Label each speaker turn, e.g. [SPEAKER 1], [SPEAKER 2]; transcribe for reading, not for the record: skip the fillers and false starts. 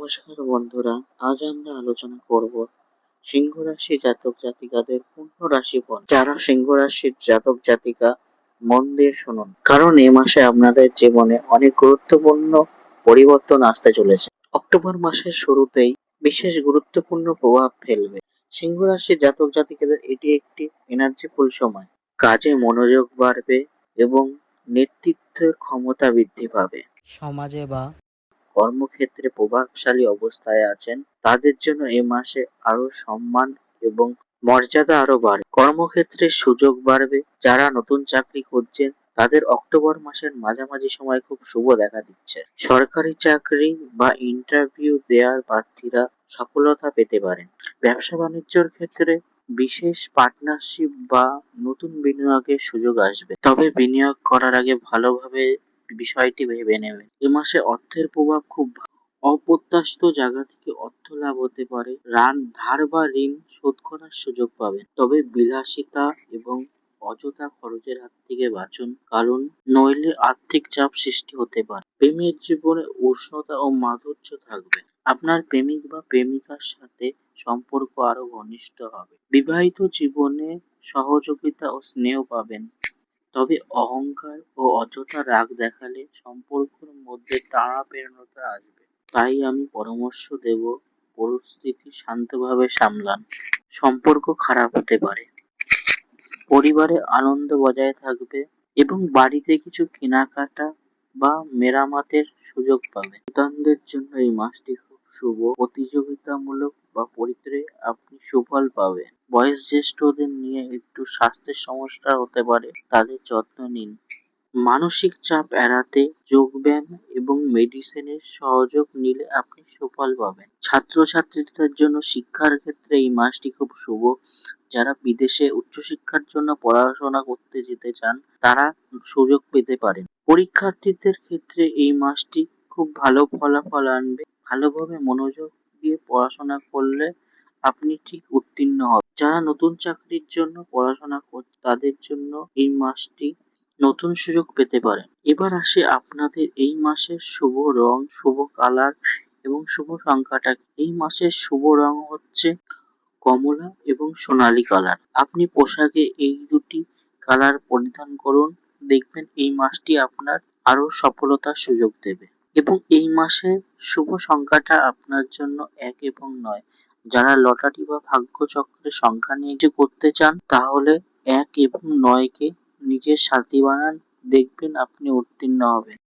[SPEAKER 1] নমস্কার বন্ধুরা, আজ আমরা আলোচনা করব সিংহ রাশি জাতক জাতিকাদের পূর্ণ রাশিফল। যারা সিংহ রাশির জাতক জাতিকা, মন দিয়ে শুনুন, কারণ এই মাসে আপনাদের জীবনে অনেক গুরুত্বপূর্ণ পরিবর্তন আসতে চলেছে। অক্টোবর মাসের শুরুতেই বিশেষ গুরুত্বপূর্ণ প্রভাব ফেলবে। সিংহ রাশির জাতক জাতিকাদের এটি একটি এনার্জিফুল সময়। কাজে মনোযোগ বাড়বে এবং নেতৃত্বের ক্ষমতা বৃদ্ধি পাবে। সমাজে বা কর্মক্ষেত্রে প্রভাবশালী অবস্থায় আছেন তাদের জন্য এই মাসে আরো সম্মান এবং মর্যাদা আরো বাড়বে। কর্মক্ষেত্রে সুযোগ বাড়বে। যারা নতুন চাকরি খুঁজছেন তাদের অক্টোবর মাসের মাঝামাঝি সময় খুব শুভ দেখা দিচ্ছে। সরকারি চাকরি বা ইন্টারভিউ দেওয়ার প্রার্থীরা সফলতা পেতে পারেন। ব্যবসা বাণিজ্যের ক্ষেত্রে বিশেষ পার্টনারশিপ বা নতুন বিনিয়োগের সুযোগ আসবে, তবে বিনিয়োগ করার আগে ভালোভাবে বিষয়টি ভেবে নেবেন। এ মাসে অর্থের প্রভাব খুব অপ্রত্যাশিত জায়গা থেকে অর্থ লাভ হতে পারে। ধার বা ঋণ শোধ করার সুযোগ পাবেন, তবে বিলাসিতা এবং অযথা খরচের হাত থেকে বাঁচুন, কারণ নইলে আর্থিক চাপ সৃষ্টি হতে পারে। প্রেমের জীবনে উষ্ণতা ও মাধুর্য থাকবে। আপনার প্রেমিক বা প্রেমিকার সাথে সম্পর্ক আরো ঘনিষ্ঠ হবে। বিবাহিত জীবনে সহযোগিতা ও স্নেহ পাবেন, তবে অহংকার ও অযথা রাগ দেখালে সম্পর্কের মধ্যে টানাপোড়েনতা আসবে। তাই আমি পরামর্শ দেব, পরিস্থিতি শান্তভাবে সামলান। সম্পর্ক খারাপ হতে পারে, পরিবারে আনন্দ বজায় থাকবে এবং বাড়িতে কিছু কেনাকাটা বা মেরামতের সুযোগ পাবে। সন্তানদের জন্য এই মাসটি খুব শুভ। প্রতিযোগিতামূলক বা পরীক্ষায় আপনি সুফল পাবেন। বয়োজ্যেষ্ঠদের নিয়ে একটু স্বাস্থ্যের সমস্যা হতে পারে, তাদের যত্ন নিন। মানসিক চাপ এড়াতে যোগব্যায়াম এবং মেডিসিনের সহযোগ নিলে আপনি সুফল পাবেন। ছাত্রছাত্রীদের জন্য শিক্ষার ক্ষেত্রে এই মাসটি খুব শুভ। যারা বিদেশে উচ্চশিক্ষার জন্য পড়াশোনা করতে যেতে চান তারা সুযোগ পেতে পারেন। পরীক্ষার্থীদের ক্ষেত্রে এই মাসটি খুব ভালো ফলাফল আনবে। ভালোভাবে মনোযোগ দিয়ে পড়াশোনা করলে আপনি ঠিক উত্তীর্ণ হবেন। যারা নতুন চাকরির জন্য পড়াশোনা করছে তাদের জন্য এই মাসটি নতুন সুযোগ পেতে পারেন। এবার আসি আপনাদের এই মাসের শুভ রং, শুভ কালার এবং শুভ সংখ্যাটা। এই মাসের শুভ রং হচ্ছে কমলা এবং সোনালী কালার। আপনি পোশাকে এই দুটি কালার পরিধান করুন, দেখবেন এই মাসটি আপনার আরো সফলতার সুযোগ দেবে। এবং এই মাসের শুভ সংখ্যাটা আপনার জন্য 1 এবং 9। যারা লটারি বা ভাগ্যচক্রের সংখ্যা নিয়ে কিছু করতে চান তাহলে 1 এবং 9 কে নিজের সাথী বানান, দেখবেন আপনি উত্তীর্ণ হবেন।